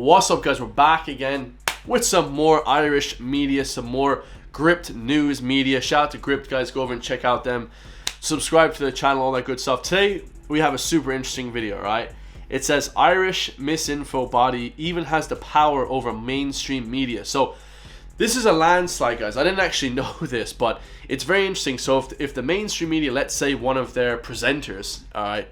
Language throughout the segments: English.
What's up, guys? We're back again with some more Irish media, some more GRIPT news media. Shout out to GRIPT, guys. Go over and check out them. Subscribe to the channel, all that good stuff. Today, we have a super interesting video, right? It says Irish misinfo body even has the power over mainstream media. So this is a landslide, guys. I didn't actually know this, but it's very interesting. So if the mainstream media, let's say one of their presenters, all right,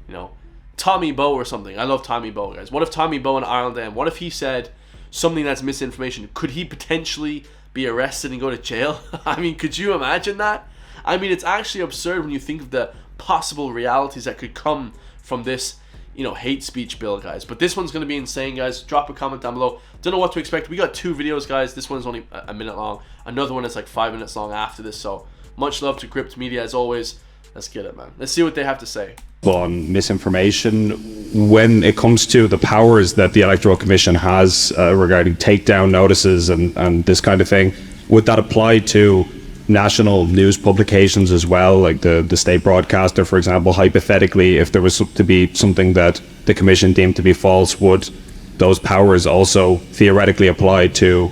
you know, Tommy Bowe or something. I love Tommy Bowe, guys. What if Tommy Bowe in Ireland, and what if he said something that's misinformation? Could he potentially be arrested and go to jail? I mean, could you imagine that? I mean, it's actually absurd when you think of the possible realities that could come from this, you know, hate speech bill, guys. But this one's going to be insane, guys. Drop a comment down below. Don't know what to expect. We got 2 videos, guys. This one's only a minute long. Another one is like 5 minutes long after this. So much love to GRIPT Media as always. Let's get it, man. Let's see what they have to say. On misinformation, when it comes to the powers that the Electoral Commission has regarding takedown notices and this kind of thing, would that apply to national news publications as well, like the state broadcaster, for example? Hypothetically, if there was to be something that the Commission deemed to be false, would those powers also theoretically apply to,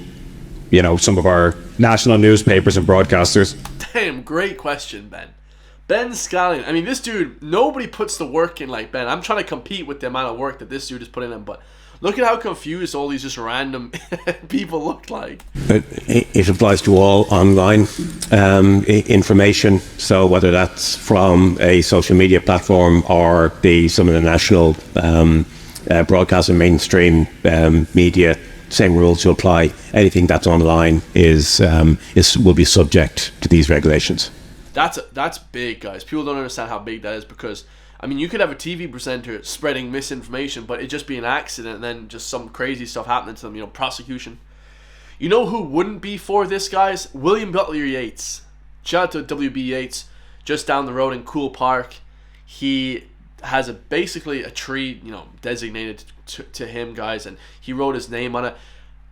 you know, some of our national newspapers and broadcasters? Damn, great question, Ben. Ben Scallion. I mean, this dude, nobody puts the work in like Ben. I'm trying to compete with the amount of work that this dude is putting in, but look at how confused all these just random people look like. It applies to all online information. So whether that's from a social media platform or some of the national broadcast and mainstream media, same rules will apply. Anything that's online will be subject to these regulations. That's big, guys. People don't understand how big that is, because I mean, you could have a TV presenter spreading misinformation, but it just be an accident and then just some crazy stuff happening to them, you know, prosecution. You know who wouldn't be for this, guys? William Butler Yeats. Shout out to W.B. Yeats, just down the road in Cool Park. He has basically a tree, you know, designated to him, guys, and he wrote his name on it.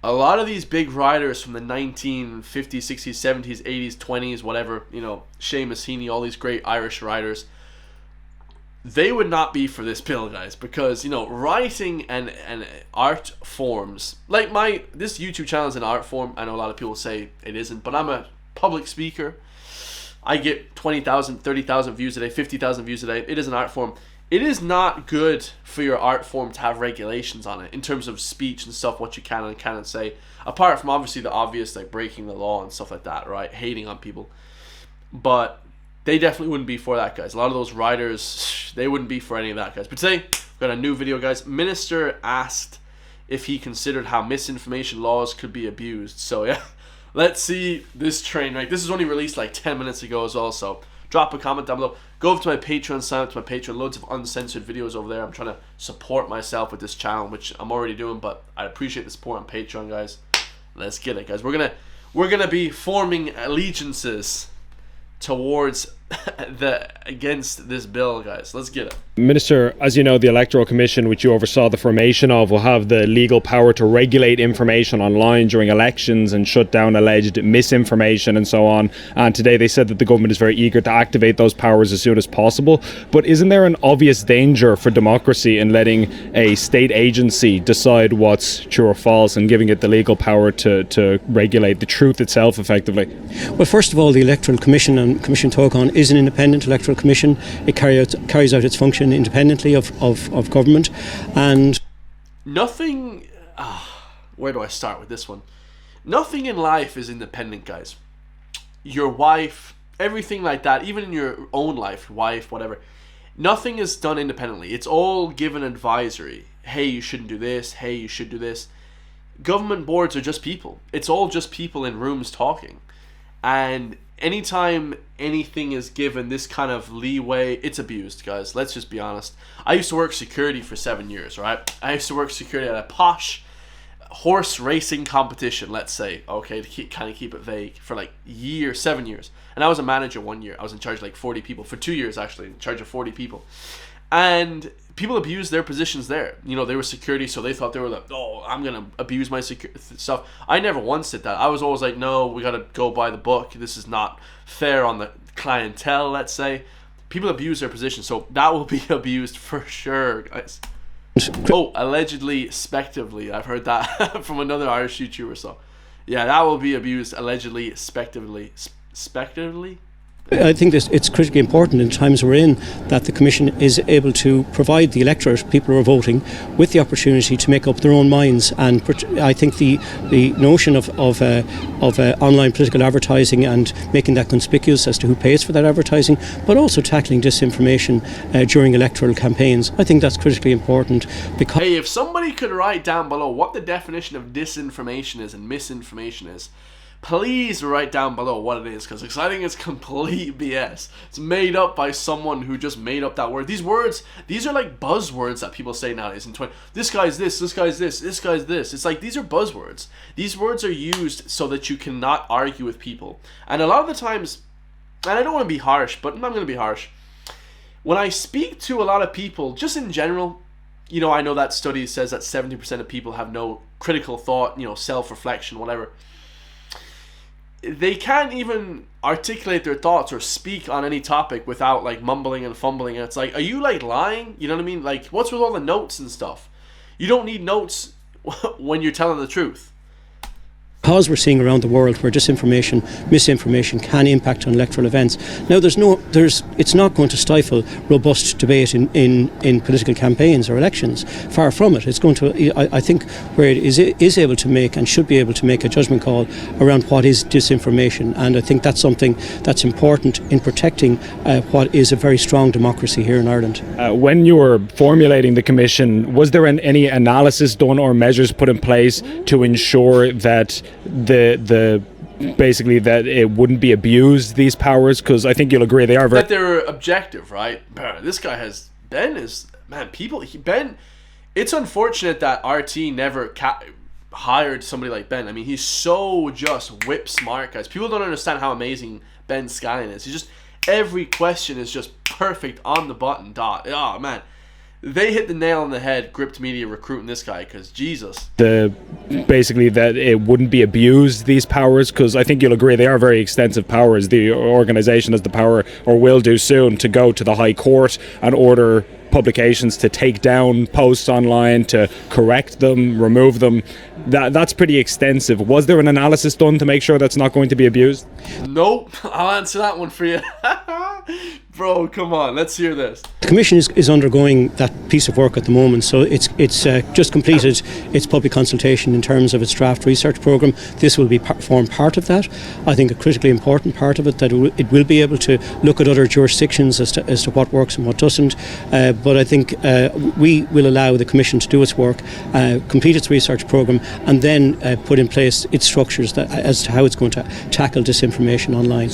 A lot of these big writers from the 1950s, 60s, 70s, 80s, 20s, whatever, you know, Seamus Heaney, all these great Irish writers, they would not be for this bill, guys, because, you know, writing and art forms, like this YouTube channel is an art form. I know a lot of people say it isn't, but I'm a public speaker. I get 20,000, 30,000 views a day, 50,000 views a day. It is an art form. It is not good for your art form to have regulations on it in terms of speech and stuff, what you can and cannot say, apart from obviously the obvious, like breaking the law and stuff like that, right? Hating on people. But they definitely wouldn't be for that, guys. A lot of those writers, they wouldn't be for any of that, guys. But today, we've got a new video, guys. Minister asked if he considered how misinformation laws could be abused. So yeah, let's see this train wreck. This is only released like 10 minutes ago as well, so drop a comment down below. Go over to my Patreon, sign up to my Patreon. Loads of uncensored videos over there. I'm trying to support myself with this channel, which I'm already doing, but I appreciate the support on Patreon, guys. Let's get it, guys. We're gonna be forming allegiances towards against this bill, guys. Let's get it. Minister, as you know, the Electoral Commission, which you oversaw the formation of, will have the legal power to regulate information online during elections and shut down alleged misinformation and so on. And today they said that the government is very eager to activate those powers as soon as possible. But isn't there an obvious danger for democracy in letting a state agency decide what's true or false and giving it the legal power to regulate the truth itself effectively? Well, first of all, the Electoral Commission and Commission Tógán is an independent electoral commission. It carries out its function independently of government, and nothing where do I start with this one? Nothing in life is independent, guys. Your wife, everything like that, even in your own life, wife, whatever, nothing is done independently. It's all given advisory. Hey, you shouldn't do this. Hey, you should do this. Government boards are just people. It's all just people in rooms talking. And anytime anything is given this kind of leeway, it's abused, guys. Let's just be honest. I used to work security for 7 years, right? I used to work security at a posh horse racing competition, let's say, okay, to kind of keep it vague, for like 7 years. And I was a manager 1 year. I was in charge of like 40 people, for 2 years actually, in charge of 40 people. And people abused their positions there. You know, they were security, so they thought they were like, oh, I'm going to abuse my stuff. I never once did that. I was always like, no, we got to go by the book. This is not fair on the clientele, let's say. People abuse their position, so that will be abused for sure, guys. Oh, allegedly, spectively. I've heard that from another Irish YouTuber. So, yeah, that will be abused. Allegedly, spectively. Spectively? I think it's critically important in times we're in that the Commission is able to provide the electorate, people who are voting, with the opportunity to make up their own minds. And I think the notion of online political advertising and making that conspicuous as to who pays for that advertising, but also tackling disinformation during electoral campaigns, I think that's critically important. Because hey, if somebody could write down below what the definition of disinformation is and misinformation is, please write down below what it is, because I think it's complete BS. It's made up by someone who just made up that word. These words, these are like buzzwords that people say nowadays. This guy's this guy's this, this guy's this. It's like these are buzzwords. These words are used so that you cannot argue with people. And a lot of the times, and I don't want to be harsh, but I'm going to be harsh. When I speak to a lot of people, just in general, you know, I know that study says that 70% of people have no critical thought, you know, self-reflection, whatever. They can't even articulate their thoughts or speak on any topic without like mumbling and fumbling. And it's like, are you like lying? You know what I mean? Like, what's with all the notes and stuff? You don't need notes when you're telling the truth. Because we're seeing around the world where disinformation, misinformation can impact on electoral events. Now, it's not going to stifle robust debate in political campaigns or elections. Far from it. It's going to, I think, where it is able to make and should be able to make a judgment call around what is disinformation. And I think that's something that's important in protecting what is a very strong democracy here in Ireland. When you were formulating the Commission, was there any analysis done or measures put in place to ensure that the basically that it wouldn't be abused, these powers? Because I think you'll agree they are very... That they're objective, right? This guy has... Ben is... Man, Ben... It's unfortunate that RT never hired somebody like Ben. I mean, he's so just whip smart, guys. People don't understand how amazing Ben Scallion is. He's just... Every question is just perfect on the button dot. Oh, man. They hit the nail on the head, GRIPT Media recruiting this guy, because Jesus. Basically that it wouldn't be abused, these powers, because I think you'll agree they are very extensive powers. The organisation has the power, or will do soon, to go to the High Court and order publications to take down posts online, to correct them, remove them. That's pretty extensive. Was there an analysis done to make sure that's not going to be abused? Nope. I'll answer that one for you. Bro, come on, let's hear this. The Commission is undergoing that piece of work at the moment, so it's just completed its public consultation in terms of its draft research programme. This will form part of that. I think a critically important part of it, that it will be able to look at other jurisdictions as to what works and what doesn't. But I think we will allow the Commission to do its work, complete its research programme, and then put in place its structures as to how it's going to tackle disinformation online.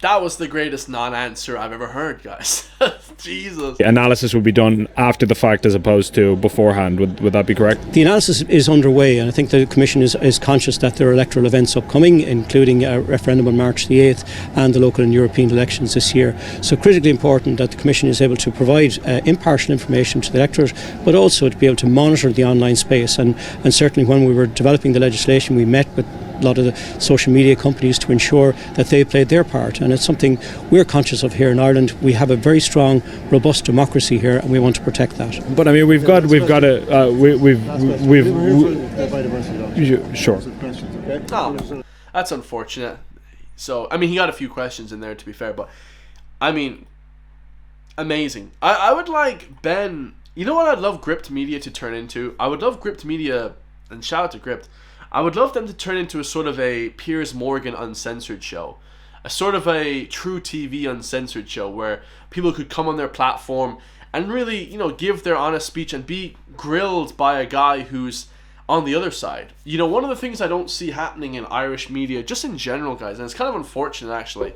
That was the greatest non-answer I've ever heard, guys. Jesus. The analysis will be done after the fact as opposed to beforehand. Would that be correct? The analysis is underway, and I think the Commission is conscious that there are electoral events upcoming, including a referendum on March the 8th and the local and European elections this year. So critically important that the Commission is able to provide impartial information to the electorate, but also to be able to monitor the online space. And certainly when we were developing the legislation, we met with a lot of the social media companies to ensure that they played their part, and it's something we're conscious of here in Ireland. We have a very strong, robust democracy here, and we want to protect that. But I mean, sure. Oh, that's unfortunate. So I mean, he got a few questions in there, to be fair, but I mean, amazing. I would like Ben. You know what I'd love GRIPT Media to turn into? I would love GRIPT Media, and shout out to GRIPT. I would love them to turn into a sort of a Piers Morgan uncensored show. A sort of a True TV uncensored show where people could come on their platform and really, you know, give their honest speech and be grilled by a guy who's on the other side. You know, one of the things I don't see happening in Irish media, just in general, guys, and it's kind of unfortunate actually.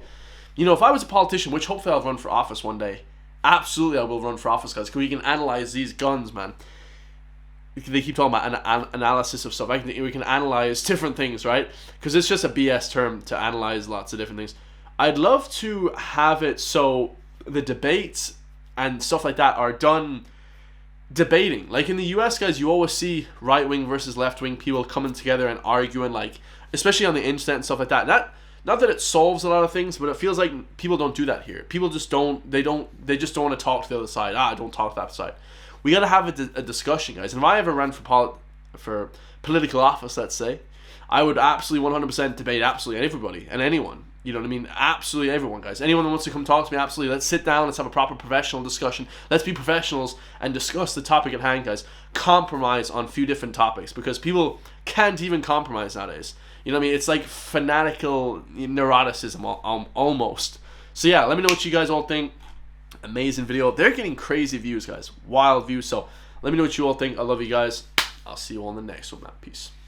You know, if I was a politician, which hopefully I'll run for office one day, absolutely I will run for office, guys, because we can analyze these guns, man. They keep talking about an analysis of stuff. We can analyze different things, right? Because it's just a BS term to analyze lots of different things. I'd love to have it so the debates and stuff like that are done debating. Like in the US, guys, you always see right-wing versus left-wing people coming together and arguing, like, especially on the internet and stuff like that. Not that it solves a lot of things, but it feels like people don't do that here. People just don't. They just don't want to talk to the other side. Don't talk to that side. We got to have a discussion, guys. And if I ever ran for political office, let's say, I would absolutely 100% debate absolutely everybody and anyone. You know what I mean? Absolutely everyone, guys. Anyone that wants to come talk to me, absolutely. Let's sit down. Let's have a proper professional discussion. Let's be professionals and discuss the topic at hand, guys. Compromise on a few different topics, because people can't even compromise nowadays. You know what I mean? It's like fanatical neuroticism almost. So yeah, let me know what you guys all think. Amazing video. They're getting crazy views, guys. Wild views. So let me know what you all think. I love you guys. I'll see you all in the next one, man. Peace.